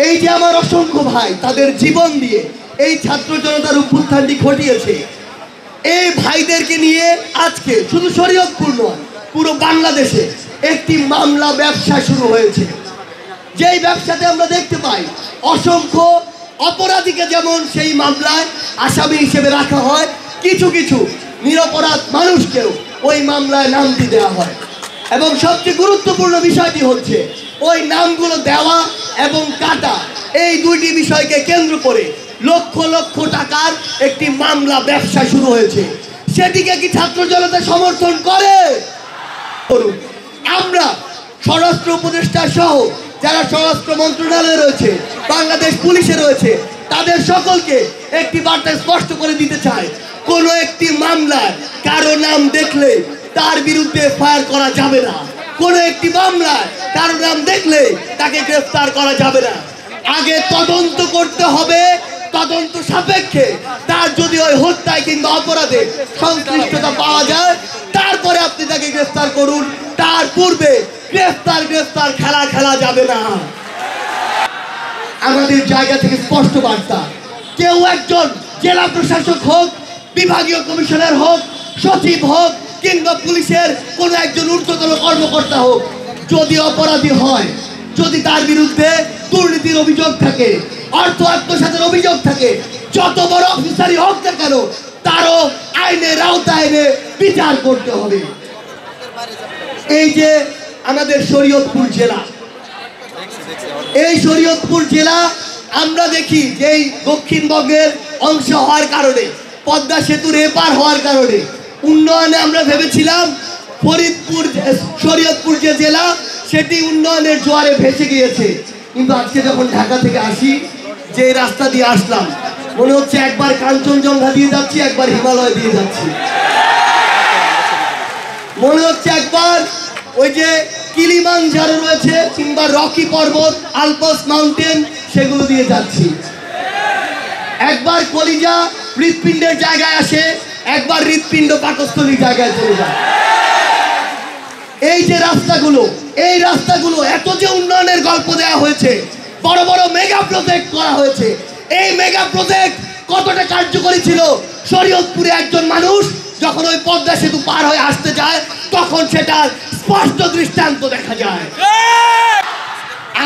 এই যে আমার অসংখ্য ভাই তাদের জীবন দিয়ে এই ছাত্র জনতার অভ্যুত্থানটি ঘটিয়েছে, এই ভাইদেরকে নিয়ে আজকে শুধু শরীয়তপুর নয়, পুরো বাংলাদেশে একটি মামলা ব্যবসা শুরু হয়েছে। যেই ব্যবসাতে আমরা দেখতে পাই অসংখ্য অপরাধীকে যেমন সেই মামলায় আসামি হিসেবে রাখা হয়, কিছু কিছু নিরপরাধ মানুষকেও ওই মামলায় নামটি দেওয়া হয়। এবং সবচেয়ে গুরুত্বপূর্ণ বিষয়টি হচ্ছে ওই নামগুলো দেওয়া এবং কাটা, এই দুইটি বিষয়কে কেন্দ্র করে লক্ষ লক্ষ টাকার একটি মামলা ব্যবসা শুরু হয়েছে। সেটিকে কি ছাত্র জনতা সমর্থন করে? আমরা স্বরাষ্ট্র উপদেষ্টা সহ যারা স্বরাষ্ট্র মন্ত্রণালয়ে রয়েছে, বাংলাদেশ পুলিশে রয়েছে, তাদের সকলকে একটি বার্তা স্পষ্ট করে দিতে চাই, কোনো একটি মামলায় কারো নাম দেখলে তার বিরুদ্ধে ফায়ার করা যাবে না। কোনো একটি মামলায় কারো নাম দেখলে তাকে গ্রেফতার করা যাবে না। আগে তদন্ত করতে হবে, তদন্ত সাপেক্ষে তার যদি ওই হত্যায় কিংবা অপরাধে সংশ্লিষ্টতা পাওয়া যায় তারপরে আপনি তাকে গ্রেফতার করুন। তার পূর্বে গ্রেফতার খেলা যাবে না। আমাদের জায়গা থেকে স্পষ্ট বার্তা, কেউ একজন জেলা প্রশাসক হোক, বিভাগীয় কমিশনার হোক, সচিব হোক কিংবা পুলিশের কোন একজন ঊর্ধ্বতন কর্মকর্তা হোক, যদি অপরাধী হয়, যদি তার বিরুদ্ধে দুর্নীতির অভিযোগ থাকে, অর্থ আত্মসাতের অভিযোগ থাকে, যত বড় অফিসারই হোক না কেন তারও আইনের আওতায় এনে বিচার করতে হবে। এই যে আমাদের শরীয়তপুর জেলা, এই শরীয়তপুর জেলা আমরা দেখি যে দক্ষিণবঙ্গের অংশ হওয়ার কারণে, পদ্মা সেতুর এপার হওয়ার কারণে উন্নয়নে আমরা ভেবেছিলাম ফরিদপুর শরীয়তপুর যে জেলা সেটি উন্নয়নের জোয়ারে ভেসে গিয়েছে। কিন্তু আজকে যখন ঢাকা থেকে আসি, যে রাস্তা দিয়ে আসলাম, মনে হচ্ছে একবার কাঞ্চনজঙ্ঘা দিয়ে যাচ্ছি, একবার হিমালয় দিয়ে যাচ্ছি। মনে হচ্ছে একবার ওই যে কিলিমানজারো রয়েছে কিংবা রকি পর্বত, আলপস মাউন্টেন, সেগুলো দিয়ে যাচ্ছি। একবার কলিজা হৃৎপিণ্ডের জায়গায় আসে, একবার হৃৎপিণ্ড পাকস্থলীর জায়গায় চলে যায়। এই যে রাস্তাগুলো, এই রাস্তাগুলো এত যে উন্নয়নের গল্প দেওয়া হয়েছে, বড় বড় মেগা প্রজেক্ট করা হয়েছে, এই মেগা প্রজেক্ট কতটা কার্যকরী ছিল শরীয়তপুরে একজন মানুষ যখন ওই পদ্মা সেতু পার হয়ে আসতে যায় তখন সেটার স্পষ্ট দৃষ্টান্ত দেখা যায়।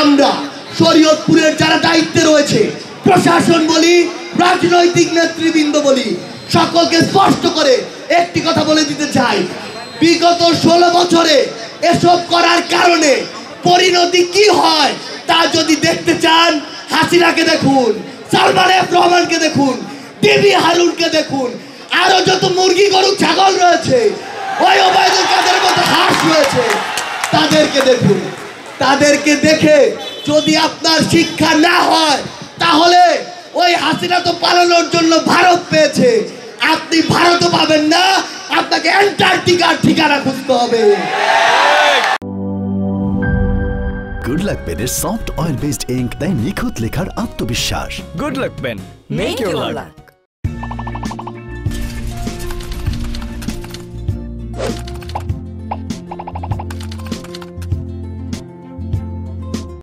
আমরা শরীয়তপুরের যারা দায়িত্বে রয়েছে, প্রশাসন বলি, রাজনৈতিক নেতৃবৃন্দ বলি, সকলকে স্পষ্ট করে একটি কথা বলে দিতে চাই, বিগত 16 বছরে এসব করার কারণে পরিণতি কি হয় তা যদি দেখতে চান, হাসিনাকে দেখুন, সালমান এফ রহমানকে দেখুন, ডিবি হারুনকে দেখুন, আরো যত মুরগি গরু ছাগল রয়েছে, ওই ওবায়দুল কাদেরের মতো হাঁস রয়েছে, তাদেরকে দেখুন। তাদেরকে দেখে যদি আপনার শিক্ষা না হয় তাহলে ওই হাসিনা তো পালানোর জন্য ভারত পেয়েছে, আপনি ভারতও পাবেন না, আপনাকে অ্যান্টার্কটিকার ঠিকানা খুঁজতে হবে। গুড লাক পেনের সফট অয়েল বেসড ইঙ্ক দেয় নিখুঁত লেখার আত্মবিশ্বাস। Good luck pen, make your lakh.